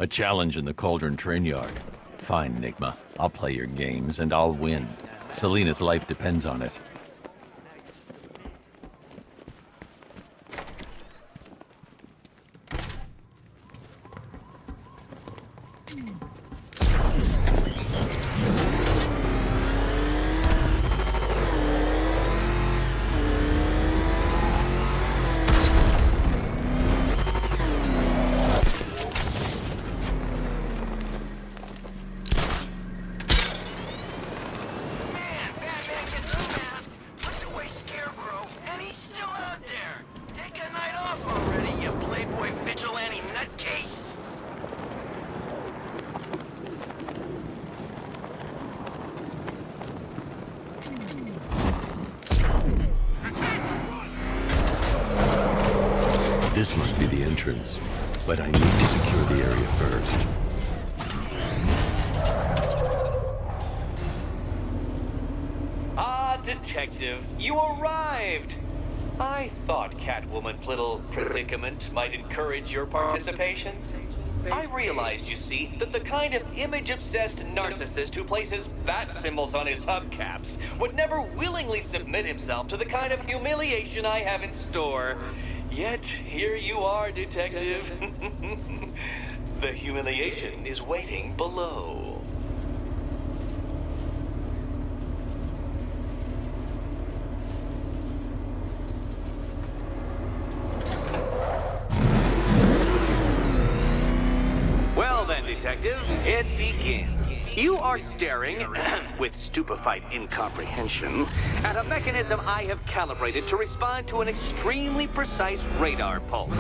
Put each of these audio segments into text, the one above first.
A challenge in the Cauldron train yard. Fine, Enigma. I'll play your games, and I'll win. Selena's life depends on it. This must be the entrance, but I need to secure the area first. Ah, Detective, you arrived! I thought Catwoman's little predicament might encourage your participation. I realized, you see, that the kind of image-obsessed narcissist who places bat symbols on his hubcaps would never willingly submit himself to the kind of humiliation I have in store. Yet, here you are, Detective. The humiliation is waiting below. Well then, Detective, it begins. You are staring, with stupefied incomprehension, at a mechanism I have calibrated to respond to an extremely precise radar pulse.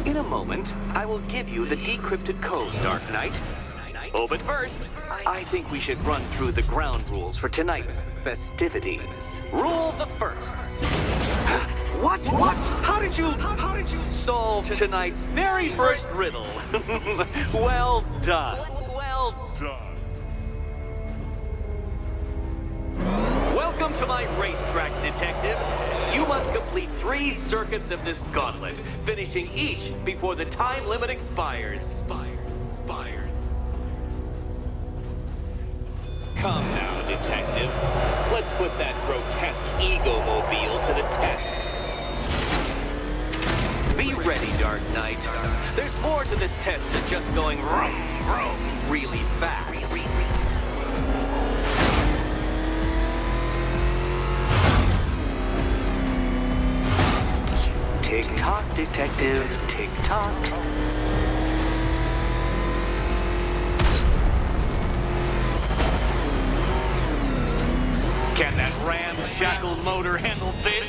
In a moment, I will give you the decrypted code, Dark Knight. Oh, but first, I think we should run through the ground rules for tonight's festivities. Rule the first. What? How did you solve tonight's very first riddle? Well done. Well done. Welcome to my racetrack, Detective. You must complete 3 circuits of this gauntlet, finishing each before the time limit expires. Come now, Detective. Let's put that grotesque ego-mobile to the test. Be ready, Dark Knight. There's more to this test than just going vroom, vroom really fast. Tick-tock, Detective, tick-tock. Can that ramshackle motor handle this?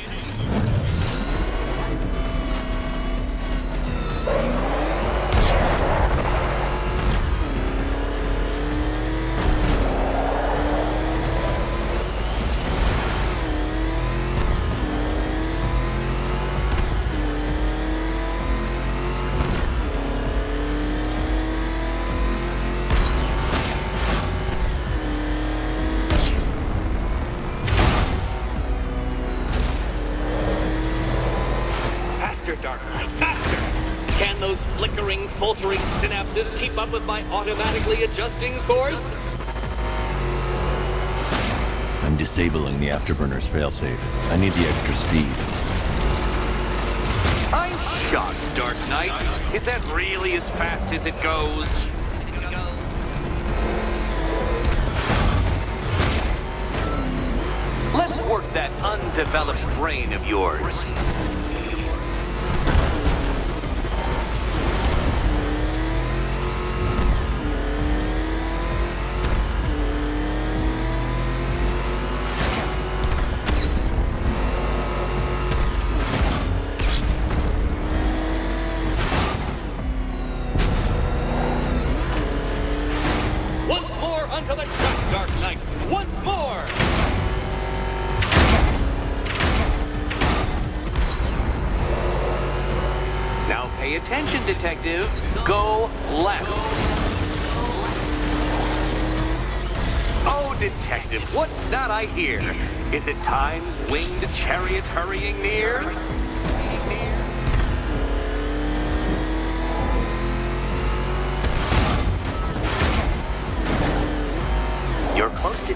Dark Knight, faster! Can those flickering, faltering synapses keep up with my automatically adjusting course? I'm disabling the afterburner's failsafe. I need the extra speed. I'm shocked, Dark Knight. Is that really as fast as it goes? Let's work that undeveloped brain of yours. Onto the track, Dark Knight! Once more! Now pay attention, Detective. Go left. Oh, Detective, what's that I hear? Is it Time's winged chariot hurrying near?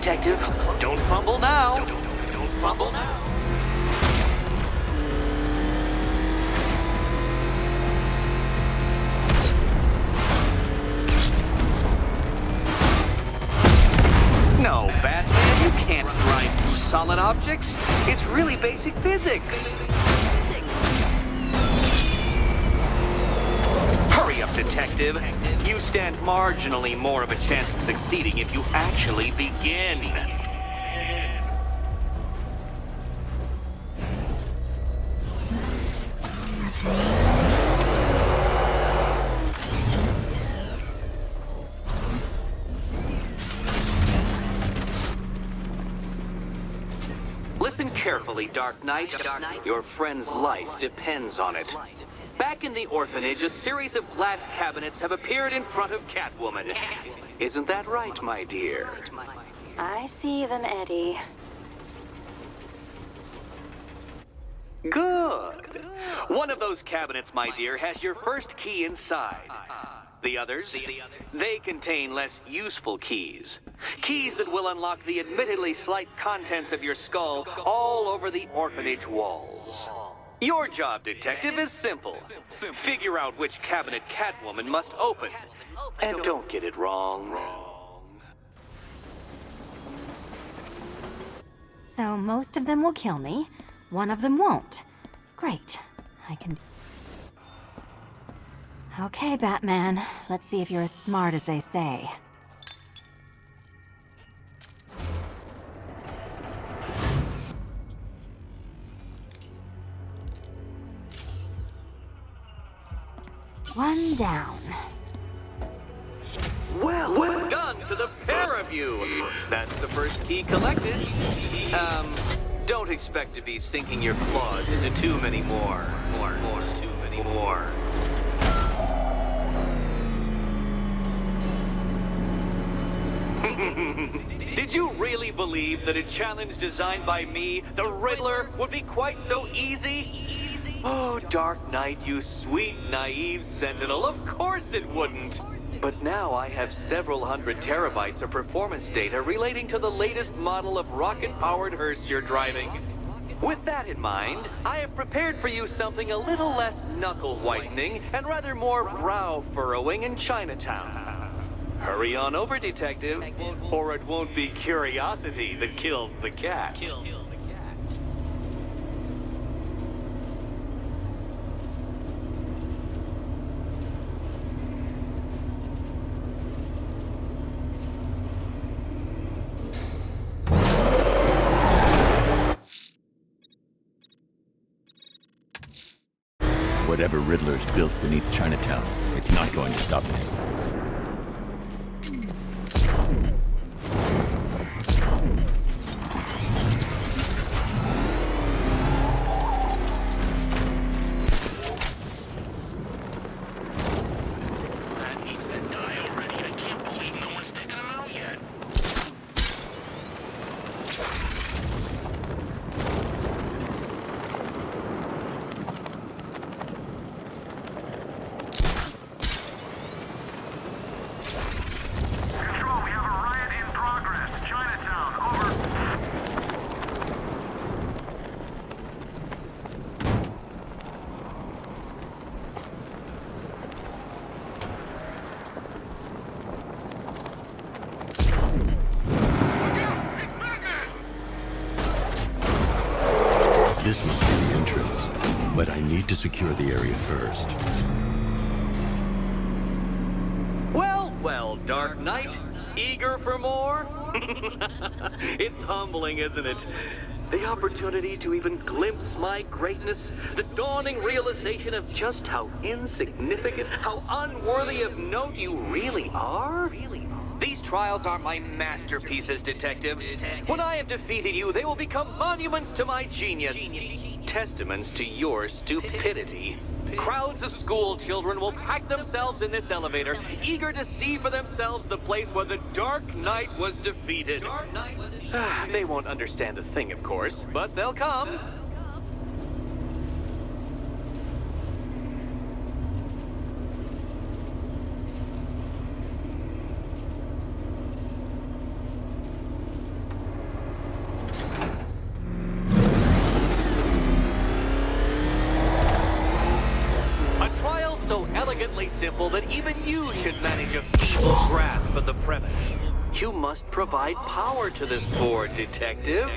Detective. Don't fumble now. Don't fumble now. No, Batman, you can't drive through solid objects. It's really basic physics. Hurry up, Detective. You stand marginally more of a chance of succeeding if you actually begin. Listen carefully, Dark Knight. Your friend's life depends on it. Back in the orphanage, a series of glass cabinets have appeared in front of Catwoman. Isn't that right, my dear? I see them, Eddie. Good. One of those cabinets, my dear, has your first key inside. The others, they contain less useful keys. Keys that will unlock the admittedly slight contents of your skull all over the orphanage walls. Your job, Detective, is simple. Figure out which cabinet Catwoman must open. And don't get it wrong. So most of them will kill me. One of them won't. Great. I can... Okay, Batman. Let's see if you're as smart as they say. One down. Well done to the pair of you. That's the first key collected. Don't expect to be sinking your claws into too many more. Too many more. Did you really believe that a challenge designed by me, the Riddler, would be quite so easy? Oh, Dark Knight, you sweet, naive sentinel, of course it wouldn't. But now I have several hundred terabytes of performance data relating to the latest model of rocket-powered hearse you're driving. With that in mind, I have prepared for you something a little less knuckle-whitening and rather more brow-furrowing in Chinatown. Hurry on over, Detective, or it won't be curiosity that kills the cat. Whatever Riddler's built beneath Chinatown, it's not going to stop me. That needs to die already. I can't believe no one's taken him out yet. Control, we have a riot in progress. Chinatown, over. This must be the entrance, but I need to secure the area first. Well, Dark Knight, eager for more? It's humbling, isn't it? The opportunity to even glimpse my greatness, the dawning realization of just how insignificant, how unworthy of note you really are? These trials are my masterpieces, Detective. When I have defeated you, they will become monuments to my genius. Testaments to your stupidity. Crowds of school children will pack themselves in this elevator, eager to see for themselves the place where the Dark Knight was defeated. They won't understand a thing, of course, but they'll come. sufficiently simple that even you should manage a feeble grasp of the premise. You must provide power to this board, Detective.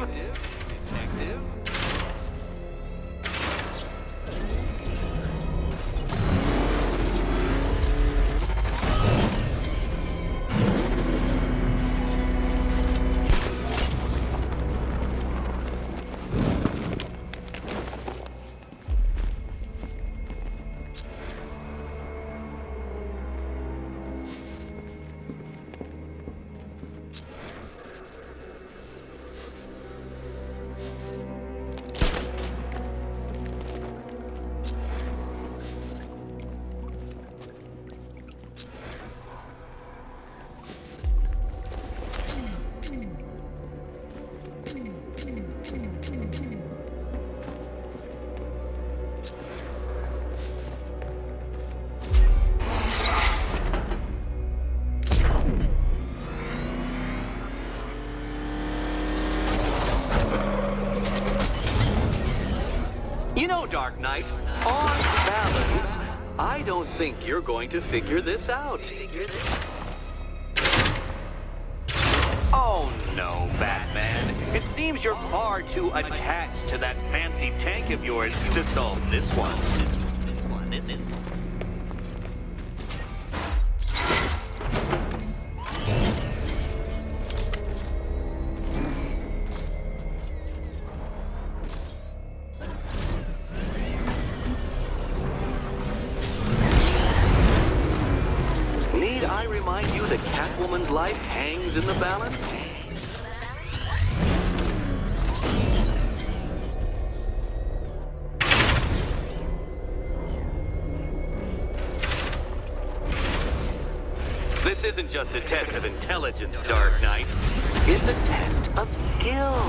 You know, Dark Knight, on balance, I don't think you're going to figure this out. Oh no, Batman. It seems you're far too attached to that fancy tank of yours to solve this one. This one. Need I remind you that Catwoman's life hangs in the balance? This isn't just a test of intelligence, Dark Knight. It's a test of skill.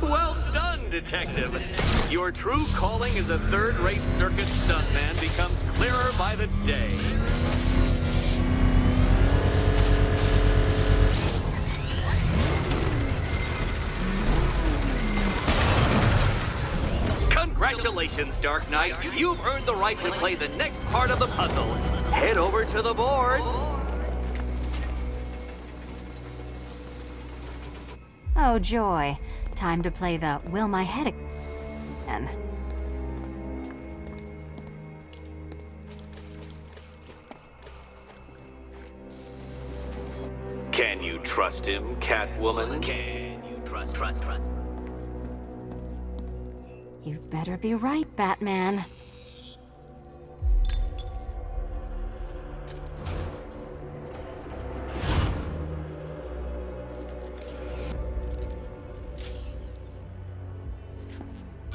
Well done, Detective. Your true calling as a third-rate circus stuntman becomes clearer by the day. Congratulations, Dark Knight. You've earned the right to play the next part of the puzzle. Head over to the board. Oh, joy. Time to play the Will My Head again. Can you trust him, Catwoman? Can you trust? You better be right, Batman.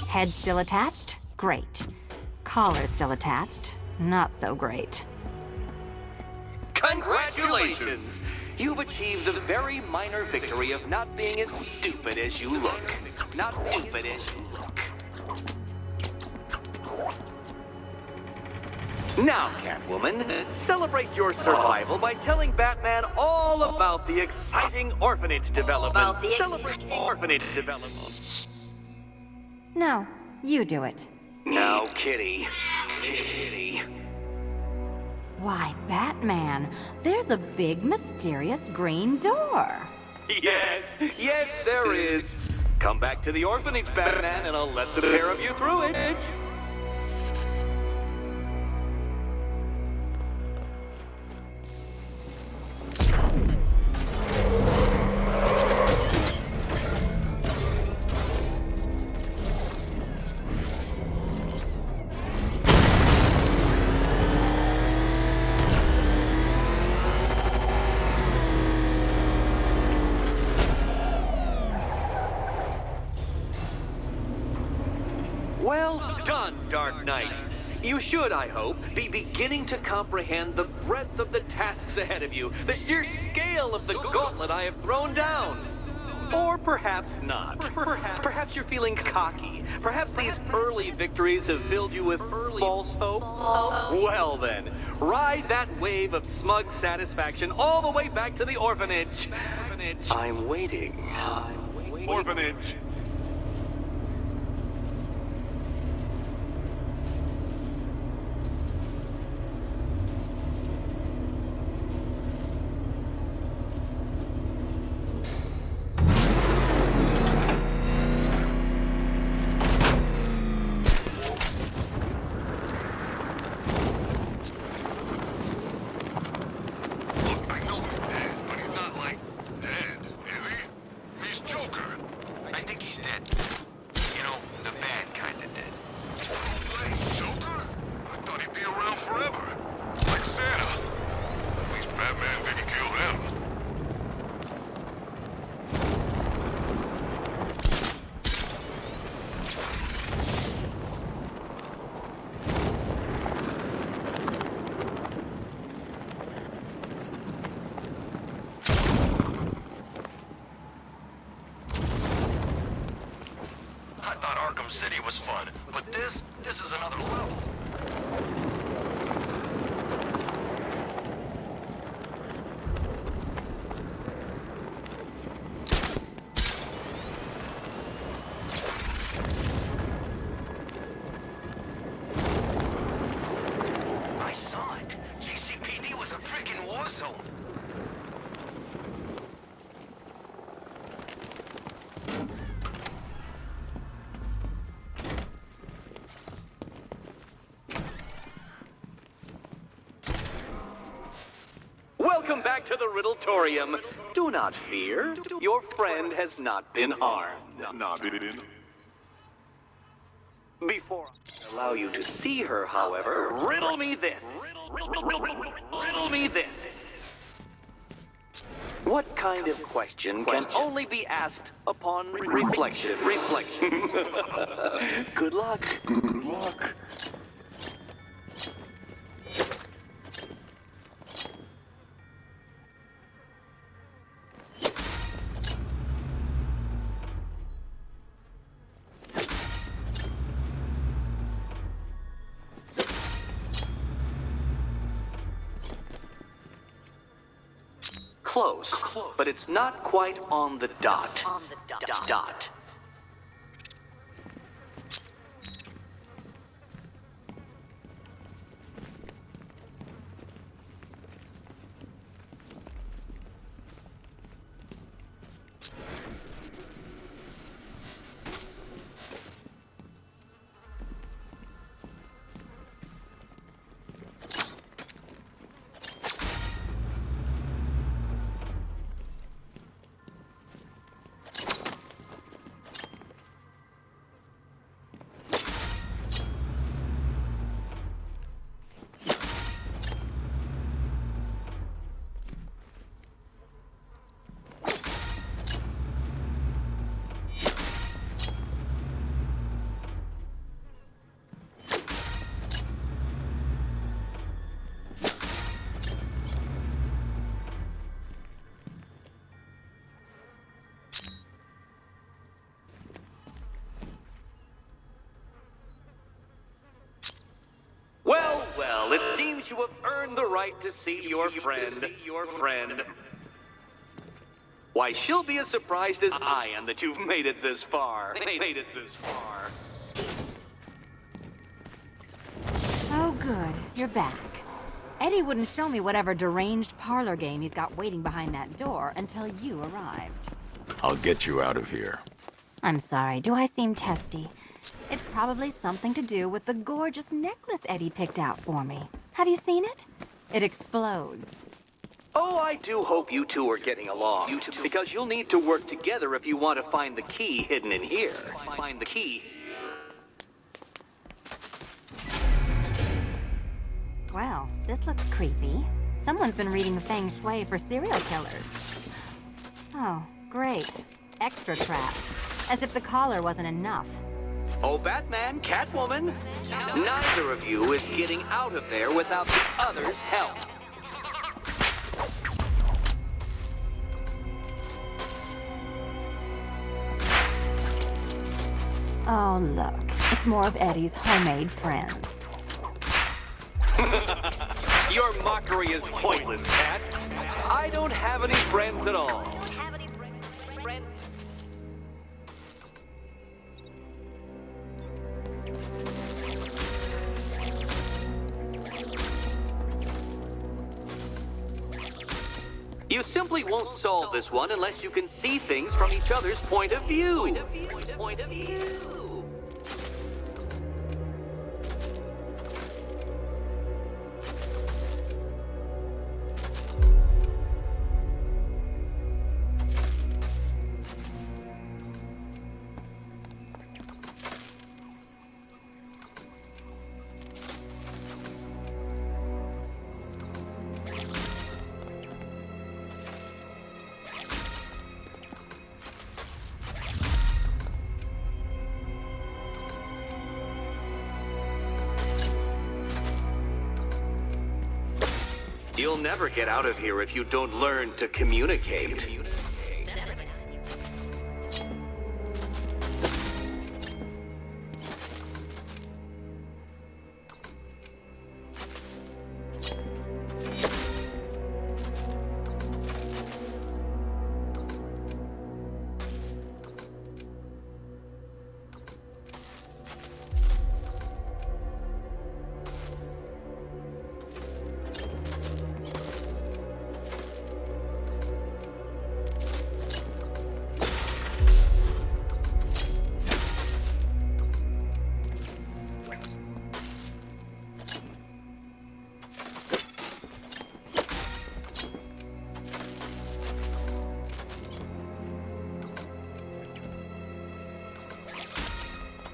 Head still attached? Great. Collar still attached? Not so great. Congratulations! You've achieved the very minor victory of not being as stupid as you look. Not stupid as you look. Now, Catwoman, celebrate your survival by telling Batman all about the exciting orphanage development. Celebrate the orphanage development. No, you do it. Now, Kitty. Kitty. Why, Batman, there's a big, mysterious green door. Yes, there is. Come back to the orphanage, Batman, and I'll let the pair of you through it. Well done, Dark Knight. You should, I hope, be beginning to comprehend the breadth of the tasks ahead of you, the sheer scale of the gauntlet I have thrown down. Or perhaps not. Perhaps you're feeling cocky. Perhaps these early victories have filled you with false hope. Well then, ride that wave of smug satisfaction all the way back to the orphanage. I'm waiting. Orphanage. Look, I know he's dead, but he's not like dead, is he? He's Joker. I think he's dead. You know, the bad kind of dead. No way, Joker? I thought he'd be around forever. Like Santa. At least Batman didn't kill him. I thought Arkham City was fun, but this is another level. I saw it. GCPD was a freaking war zone. Welcome back to the Riddletorium. Do not fear. Your friend has not been harmed. Before I allow you to see her, however, riddle me this. Riddle me this. What kind of question can only be asked upon reflection? Good luck. Good luck. Close, but it's not quite on the dot. Dot. Well, it seems you have earned the right to see your friend. Why, she'll be as surprised as I am that you've made it this far. Oh, good. You're back. Eddie wouldn't show me whatever deranged parlor game he's got waiting behind that door until you arrived. I'll get you out of here. I'm sorry, do I seem testy? It's probably something to do with the gorgeous necklace Eddie picked out for me. Have you seen it? It explodes. Oh, I do hope you two are getting along. Because you'll need to work together if you want to find the key hidden in here. Find the key. Well, this looks creepy. Someone's been reading the feng shui for serial killers. Oh, great. Extra traps. As if the collar wasn't enough. Oh, Batman, Catwoman, neither of you is getting out of there without the other's help. Oh, look. It's more of Eddie's homemade friends. Your mockery is pointless, Cat. I don't have any friends at all. You simply won't solve this one unless you can see things from each other's point of view. You'll never get out of here if you don't learn to communicate.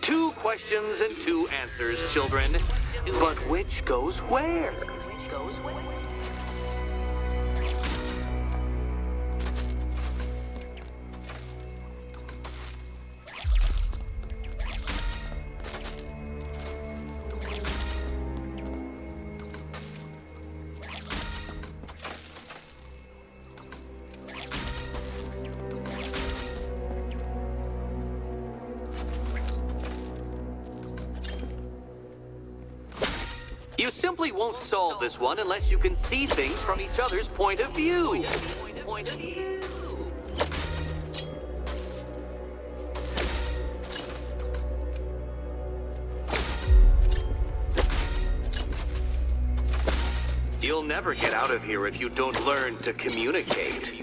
Two questions and two answers, children. But which goes where? You simply won't solve this one unless you can see things from each other's point of view. You'll never get out of here if you don't learn to communicate.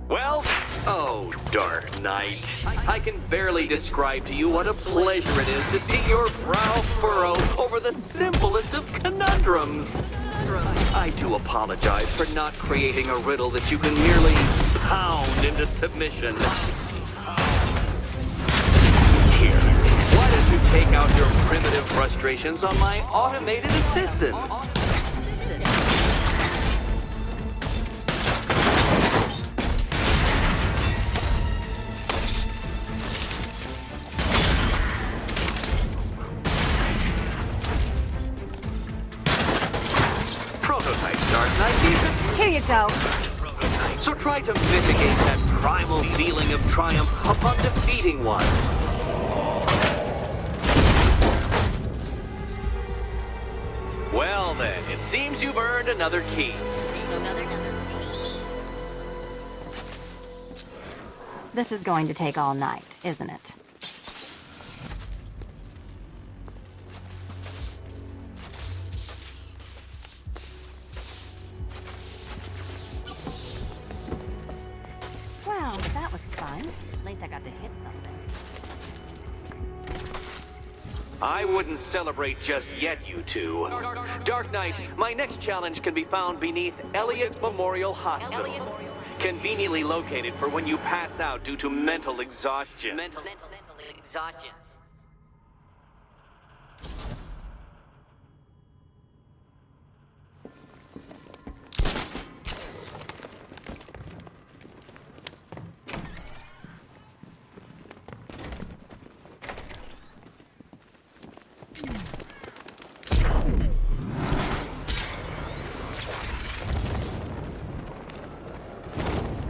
Well, oh, Dark Knight. I can barely describe to you what a pleasure it is to see your brow furrow over the simplest of conundrums. I do apologize for not creating a riddle that you can merely pound into submission. Here, why don't you take out your primitive frustrations on my automated assistants? go. So try to mitigate that primal feeling of triumph upon defeating one. Well then, it seems you've earned another key. This is going to take all night, isn't it? Well, that was fun. At least I got to hit something. I wouldn't celebrate just yet, you two. Dark Knight, my next challenge can be found beneath Elliott Memorial Hospital. Conveniently located for when you pass out due to mental exhaustion. Mental exhaustion.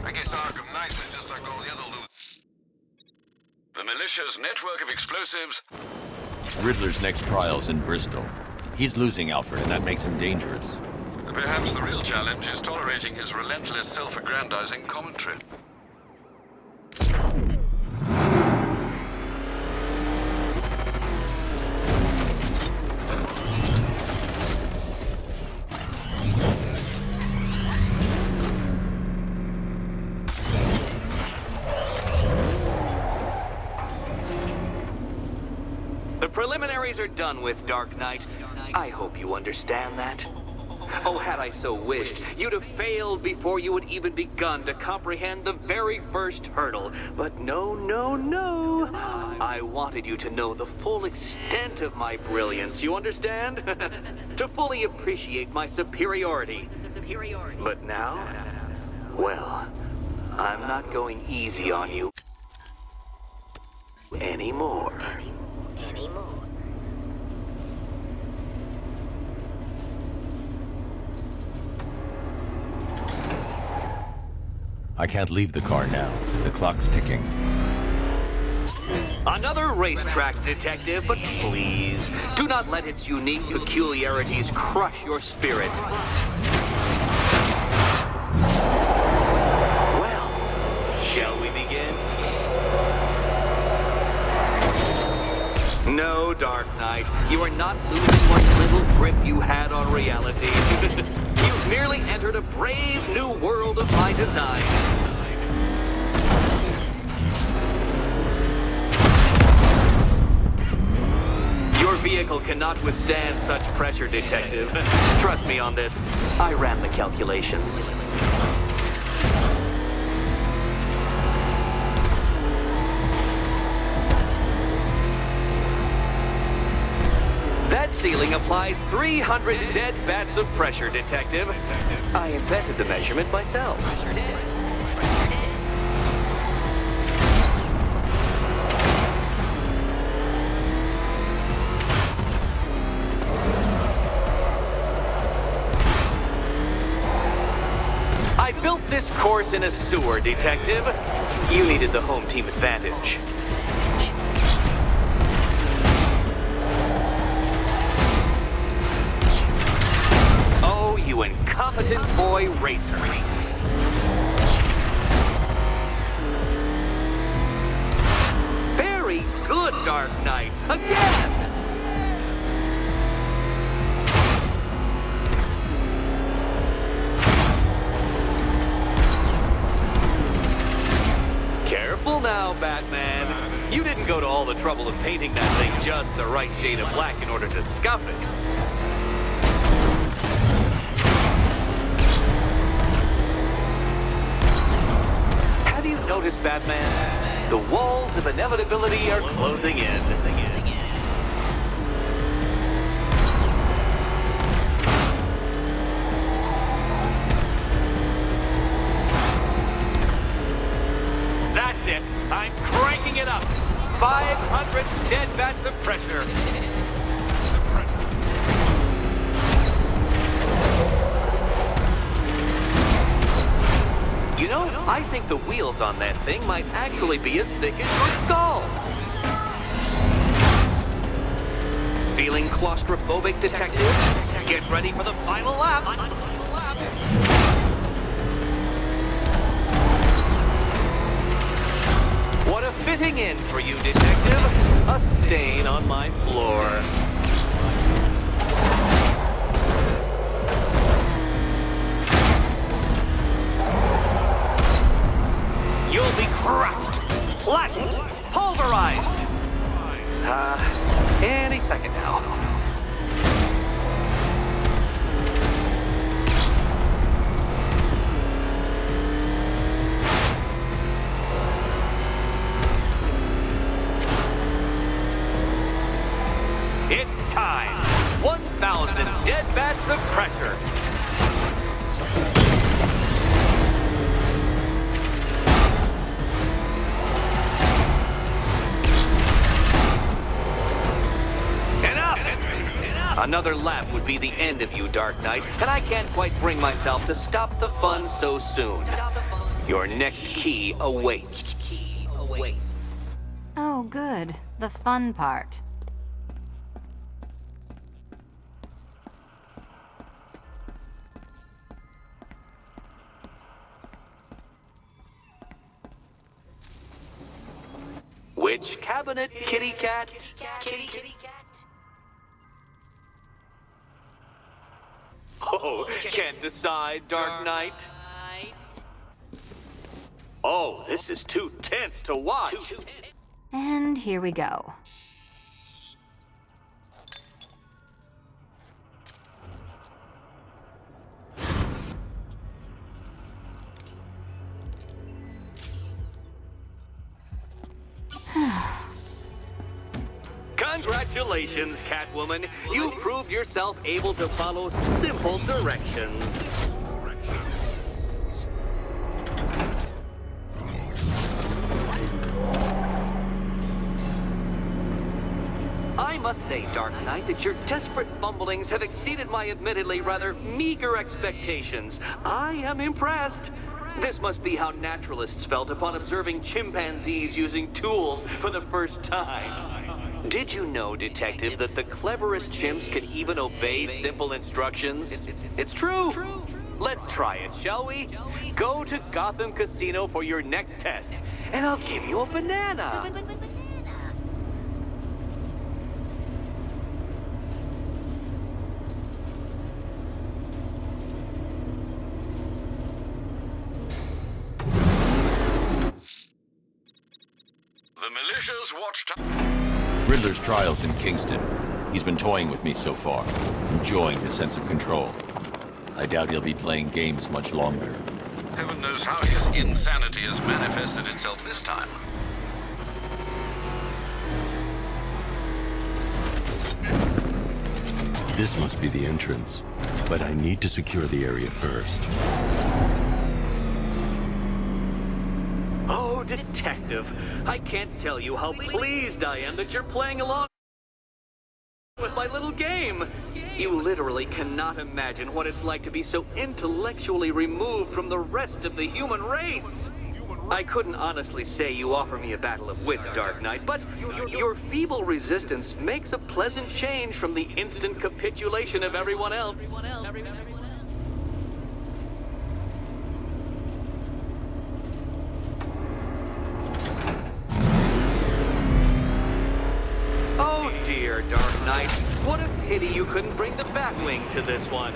I guess Arkham Knight is just like all the other loot. The militia's network of explosives. Riddler's next trial's in Bristol. He's losing Alfred, and that makes him dangerous. Perhaps the real challenge is tolerating his relentless self-aggrandizing commentary. The preliminaries are done with, Dark Knight. I hope you understand that. Oh, had I so wished, you'd have failed before you had even begun to comprehend the very first hurdle. But no, no, no. I wanted you to know the full extent of my brilliance, you understand? To fully appreciate my superiority. But now, well, I'm not going easy on you anymore. I can't leave the car now. The clock's ticking. Another racetrack detective, but please, do not let its unique peculiarities crush your spirit. Well, shall we begin? No, Dark Knight, you are not losing what little grip you had on reality. You've merely entered a brave new world of my design. Your vehicle cannot withstand such pressure, Detective. Trust me on this. I ran the calculations. That ceiling applies 300 dead bats of pressure, Detective. I invented the measurement myself. I built this course in a sewer, Detective. You needed the home team advantage. You incompetent boy racer. Very good, Dark Knight. Again! Careful now, Batman. You didn't go to all the trouble of painting that thing just the right shade of black in order to scuff it. Notice, Batman, the walls of inevitability are closing in. That's it. I'm cranking it up. 500 dead bats of pressure. You know, I think the wheels on that thing might actually be as thick as your skull. Feeling claustrophobic, detective? Get ready for the final lap. What a fitting end for you, detective. A stain on my floor. You'll be crushed, flattened, pulverized. Any second now. It's time. 1,000 dead bats of pressure. Another lap would be the end of you, Dark Knight, and I can't quite bring myself to stop the fun so soon. Your next key awaits. Oh, good. The fun part. Which cabinet, kitty cat? Kitty cat. Oh, can't decide, Dark Knight. Oh, this is too tense to watch. And here we go. Congratulations, Catwoman. You proved yourself able to follow simple directions. I must say, Dark Knight, that your desperate fumblings have exceeded my admittedly rather meager expectations. I am impressed. This must be how naturalists felt upon observing chimpanzees using tools for the first time. Did you know, Detective, that the cleverest chimps can even obey simple instructions? It's true. Let's try it, shall we? Go to Gotham Casino for your next test, and I'll give you a banana. The militia's watchtower. Riddler's trial's in Kingston. He's been toying with me so far, enjoying the sense of control. I doubt he'll be playing games much longer. Heaven knows how his insanity has manifested itself this time. This must be the entrance, but I need to secure the area first. Oh, Detective, I can't tell you how pleased I am that you're playing along with my little game. You literally cannot imagine what it's like to be so intellectually removed from the rest of the human race. I couldn't honestly say you offer me a battle of wits, Dark Knight, but your feeble resistance makes a pleasant change from the instant capitulation of everyone else. Oh dear, Dark Knight. What a pity you couldn't bring the Batwing to this one.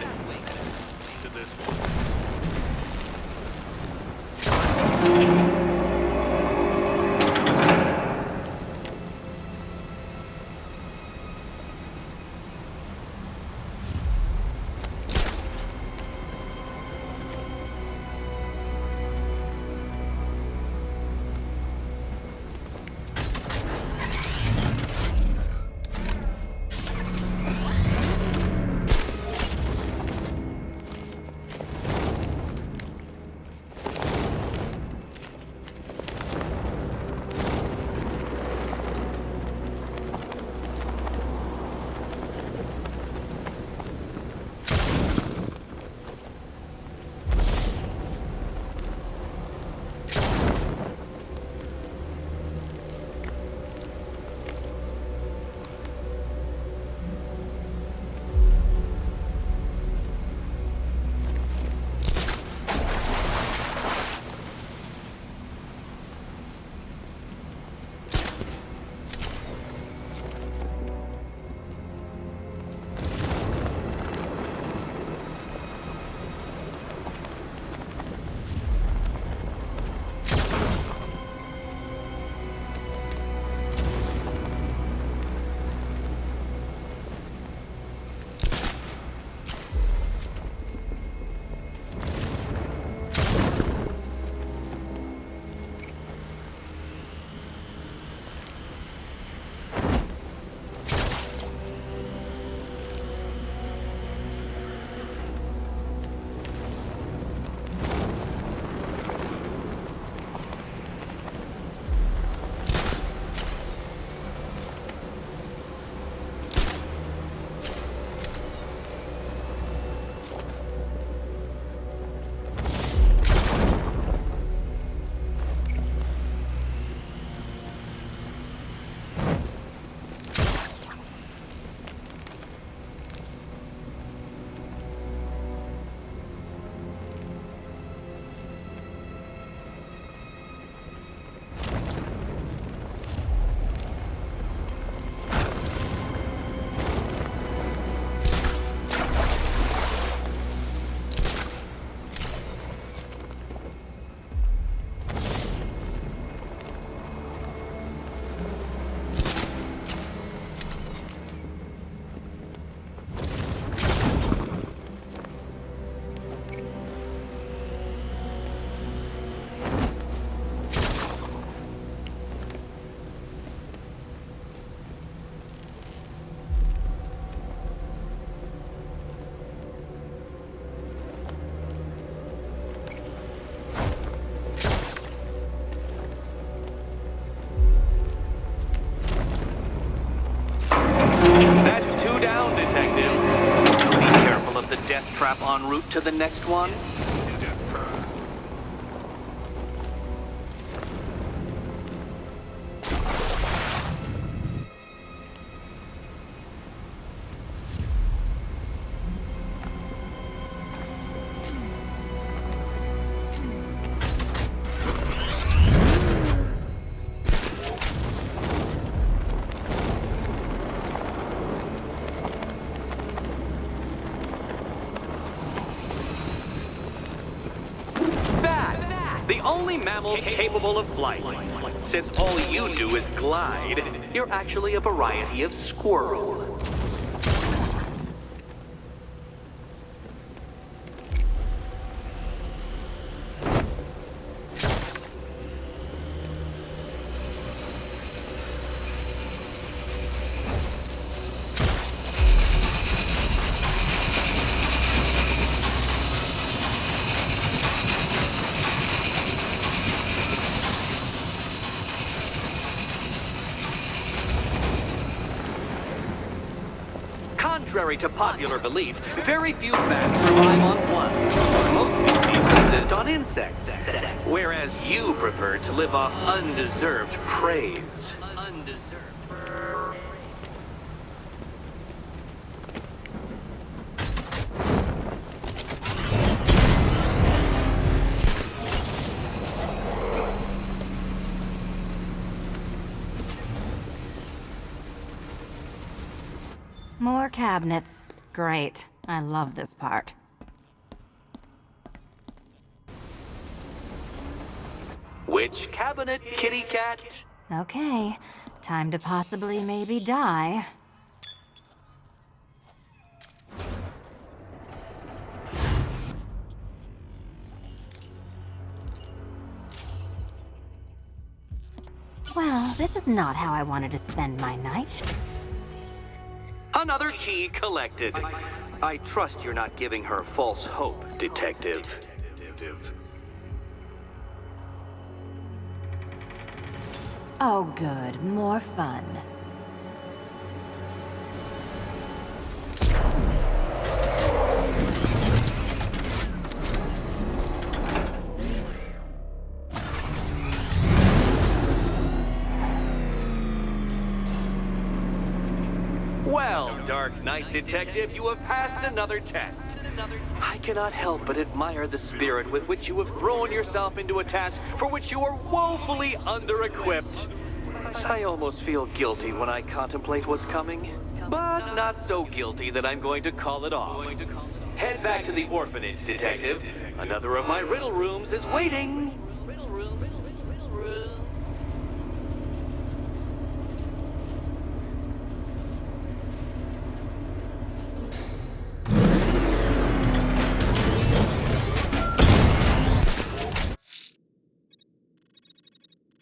death trap en route to the next one? The only mammal capable of flight. Since all you do is glide, you're actually a variety of squirrel. Contrary to popular belief, very few bats survive on plants. Most species subsist on insects, whereas you prefer to live off undeserved praise. More cabinets. Great. I love this part. Which cabinet, kitty cat? Okay. Time to possibly maybe die. Well, this is not how I wanted to spend my night. Another key collected. I trust you're not giving her false hope, Detective. Oh good, more fun. Well, Dark Knight Detective, you have passed another test. I cannot help but admire the spirit with which you have thrown yourself into a task for which you are woefully under-equipped. I almost feel guilty when I contemplate what's coming, but not so guilty that I'm going to call it off. Head back to the orphanage, Detective. Another of my riddle rooms is waiting.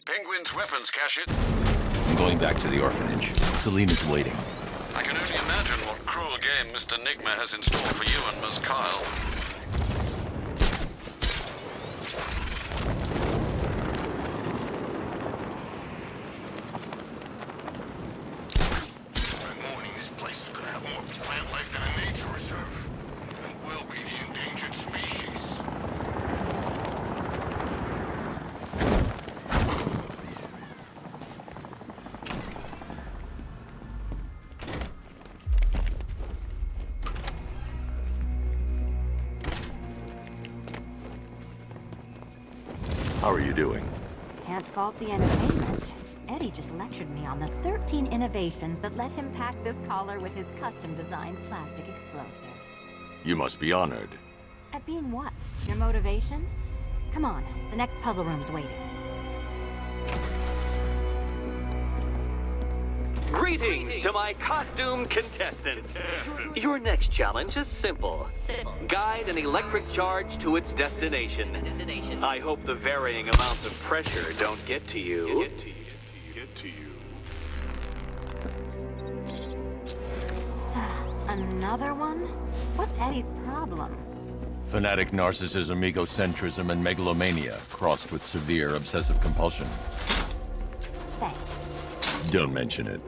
Penguin's weapons cache. I'm going back to the orphanage. Selena's waiting. I can only imagine what cruel game Mr. Nigma has in store for you and Miss Kyle. By morning, this place is gonna have more plant life than a nature reserve. And we'll be the endangered species. How are you doing? Can't fault the entertainment. Eddie just lectured me on the 13 innovations that let him pack this collar with his custom-designed plastic explosive. You must be honored. At being what? Your motivation? Come on, the next puzzle room's waiting. Greetings to my costumed contestants. Your next challenge is simple. Guide an electric charge to its destination. I hope the varying amounts of pressure don't get to you. Another one? What's Eddie's problem? Fanatic narcissism, egocentrism, and megalomania, crossed with severe obsessive compulsion. Thanks. Don't mention it.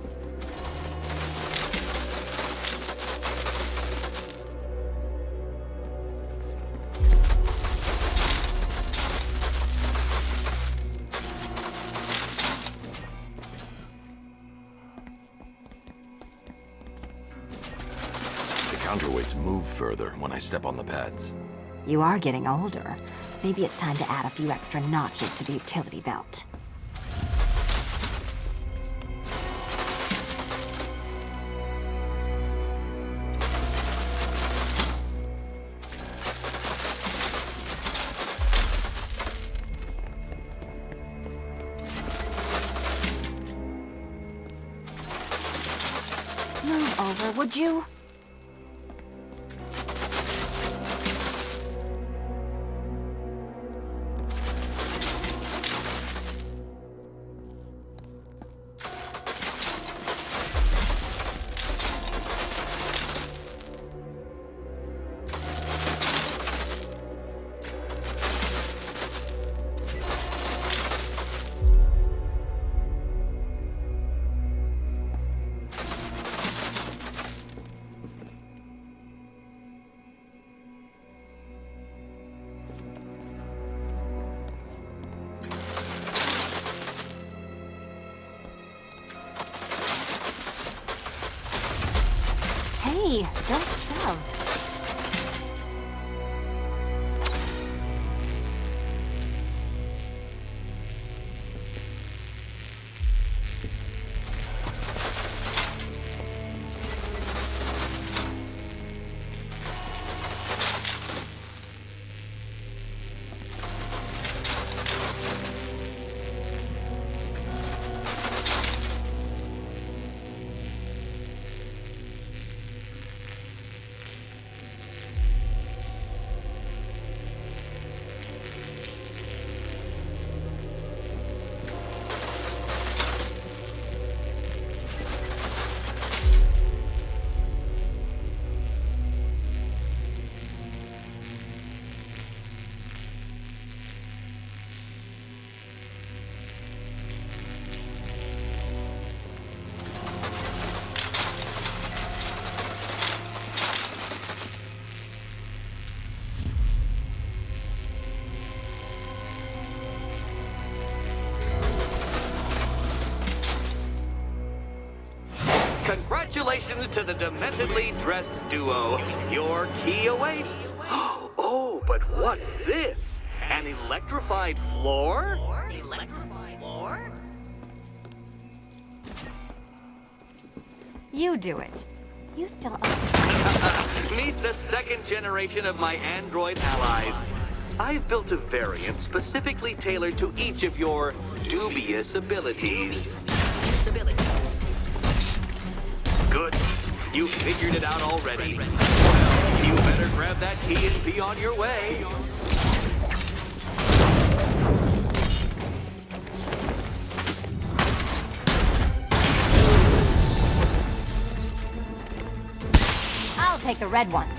counterweights move further when I step on the pads. You are getting older. Maybe it's time to add a few extra notches to the utility belt. Move over, would you? Hey, don't shove. Congratulations to the dementedly dressed duo. Your key awaits. Oh, but what's this? An electrified floor? Electrified floor? You do it. You still Meet the second generation of my android allies. I've built a variant specifically tailored to each of your dubious abilities. Disability. Good. You figured it out already. Well, you better grab that key and be on your way. I'll take the red ones.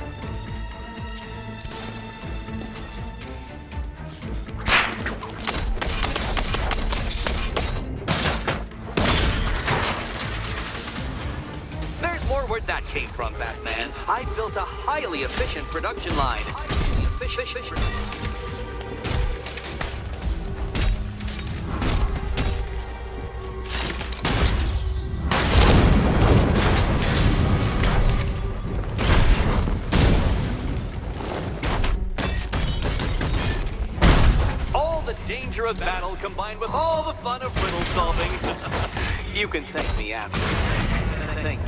There's more where that came from, Batman. I built a highly efficient production line. All the danger of battle combined with all the fun of riddle solving. You can thank me after. Thank you.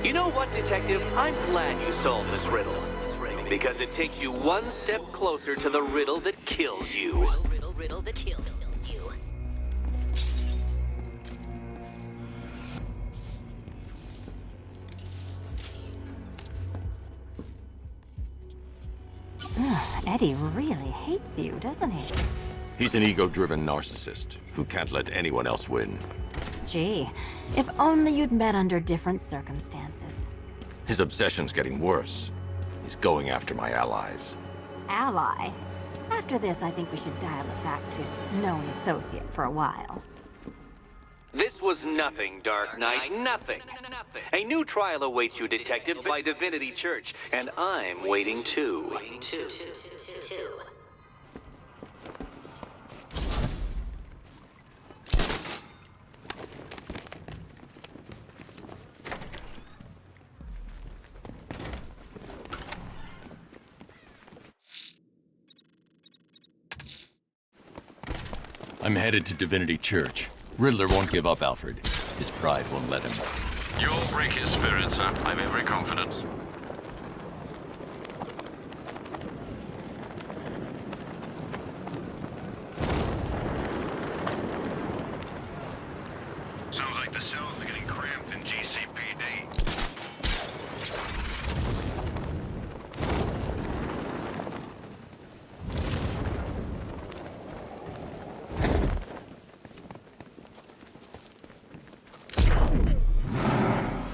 You know what, Detective? I'm glad you solved this riddle. Because it takes you one step closer to the riddle that kills you. Riddle that kills you. Eddie really hates you, doesn't he? He's an ego-driven narcissist who can't let anyone else win. Gee, if only you'd met under different circumstances. His obsession's getting worse. He's going after my allies. Ally? After this, I think we should dial it back to known associate for a while. This was nothing, Dark Knight, nothing. A new trial awaits you, Detective, by Divinity Church, and I'm waiting too. I'm headed to Divinity Church. Riddler won't give up, Alfred. His pride won't let him. You'll break his spirit, sir. I've every confidence. Sounds like the cells are getting cramped in GCPD.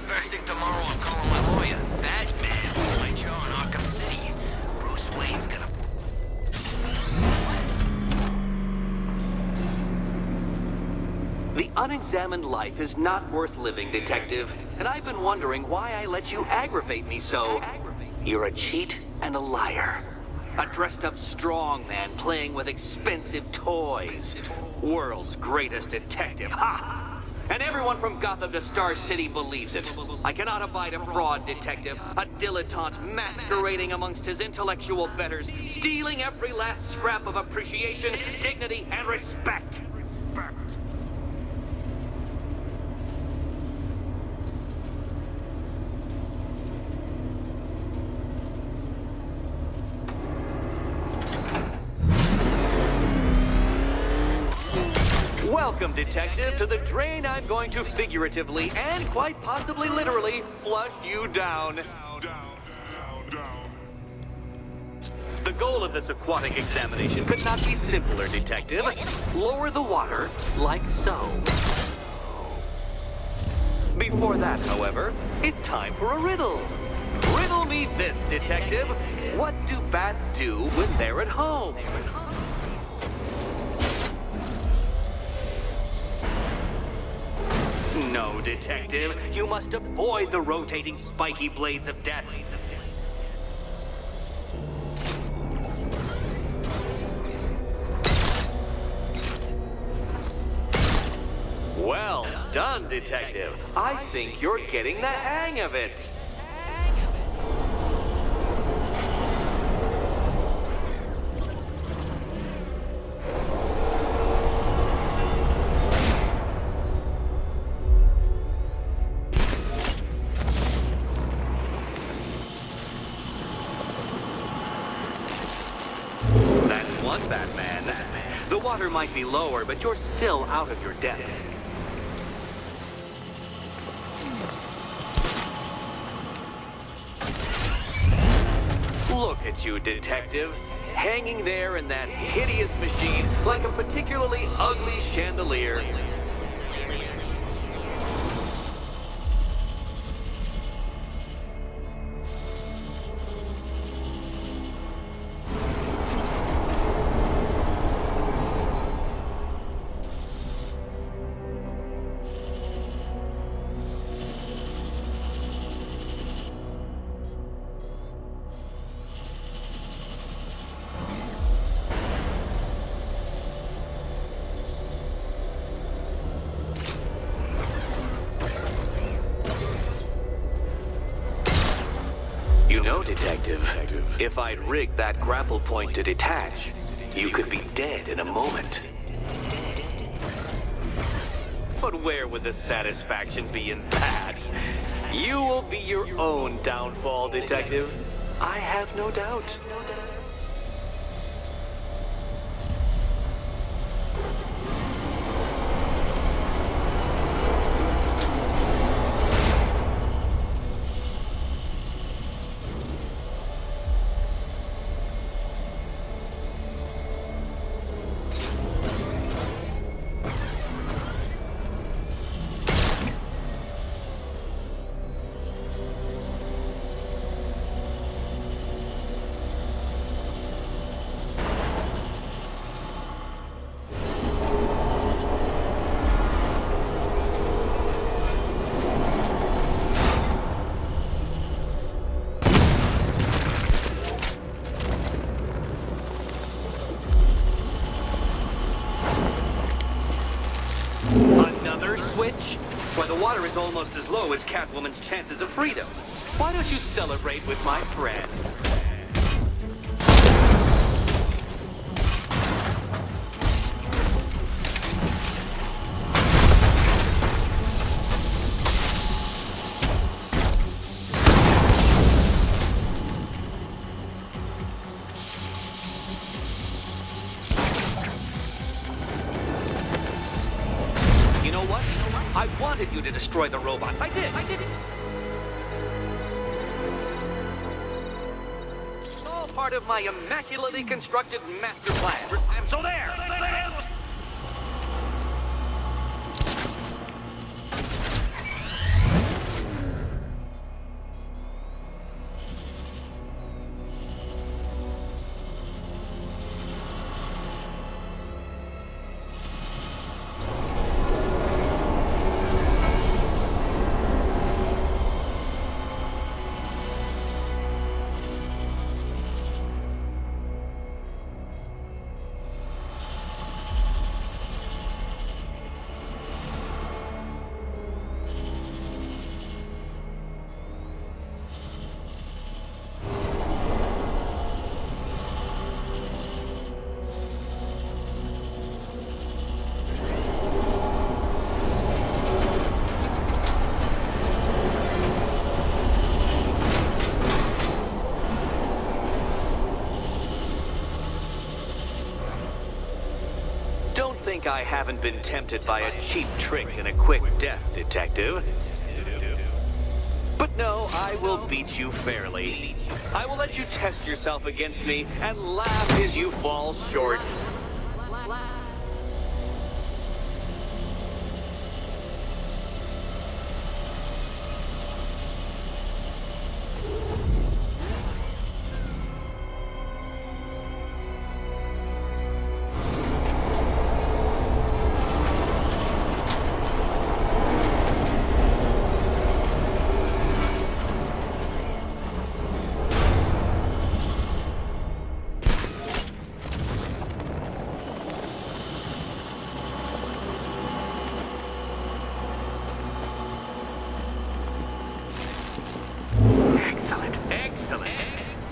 First thing tomorrow, I'm calling my lawyer. Batman on my jaw in Arkham City. Bruce Wayne's gonna... The unexamined life is not worth living, Detective. And I've been wondering why I let you aggravate me so. You're a cheat and a liar. A dressed-up strongman playing with expensive toys. World's greatest detective, ha! And everyone from Gotham to Star City believes it. I cannot abide a fraud detective, a dilettante masquerading amongst his intellectual betters, stealing every last scrap of appreciation, dignity, and respect. Welcome, Detective, to the drain I'm going to figuratively and quite possibly literally flush you down. The goal of this aquatic examination could not be simpler, Detective. Lower the water, like so. Before that, however, it's time for a riddle. Riddle me this, Detective. What do bats do when they're at home? No, Detective. You must avoid the rotating spiky blades of death. Well done, Detective. I think you're getting the hang of it. That's one, Batman. The water might be lower, but you're still out of your depth. Look at you, Detective. Hanging there in that hideous machine like a particularly ugly chandelier. You know, Detective, if I'd rigged that grapple point to detach, you could be dead in a moment. But where would the satisfaction be in that? You will be your own downfall, Detective. I have no doubt. Another switch? Why, the water is almost as low as Catwoman's chances of freedom. Why don't you celebrate with my friends? I wanted you to destroy the robots. I did. It's all part of my immaculately constructed master plan. So there! Think I haven't been tempted by a cheap trick and a quick death, Detective. But no, I will beat you fairly. I will let you test yourself against me and laugh as you fall short.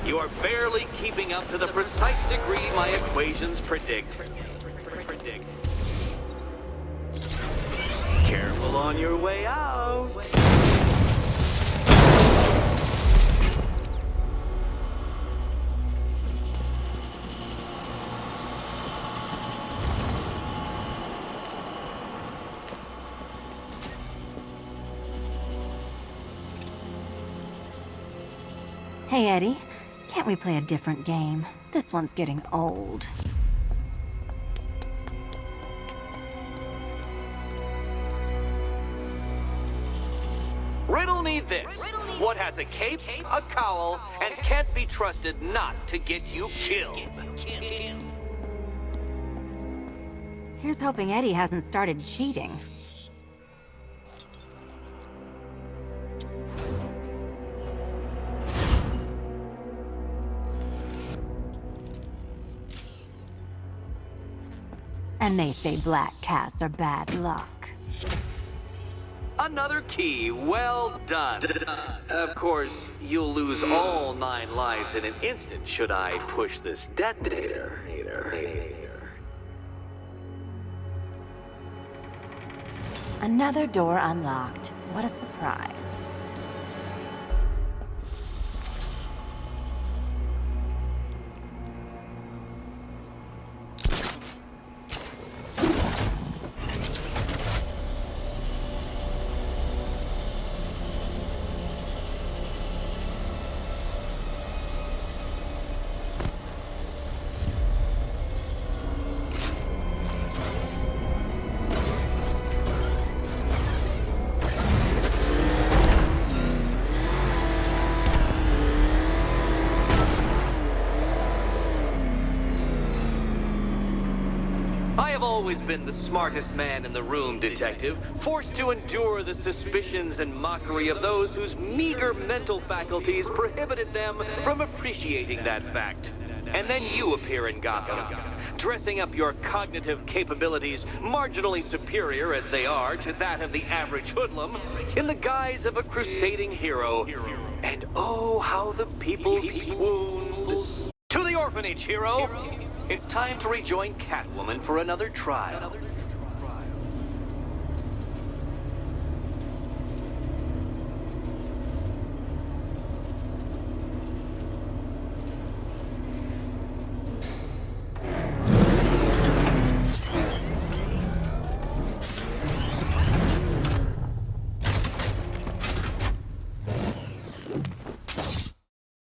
You are barely keeping up to the precise degree my equations predict. Careful on your way out. Hey, Eddie. Can't we play a different game? This one's getting old. Riddle me this. What has a cape, a cowl, and can't be trusted not to get you killed? Here's hoping Eddie hasn't started cheating. And they say black cats are bad luck. Another key. Well done. Of course, you'll lose all 9 lives in an instant should I push this detonator. Another door unlocked. What a surprise. I have always been the smartest man in the room, Detective, forced to endure the suspicions and mockery of those whose meager mental faculties prohibited them from appreciating that fact. And then you appear in Gotham, dressing up your cognitive capabilities marginally superior as they are to that of the average hoodlum, in the guise of a crusading hero. And oh, how the people swooned. To the orphanage, hero! It's time to rejoin Catwoman for another trial.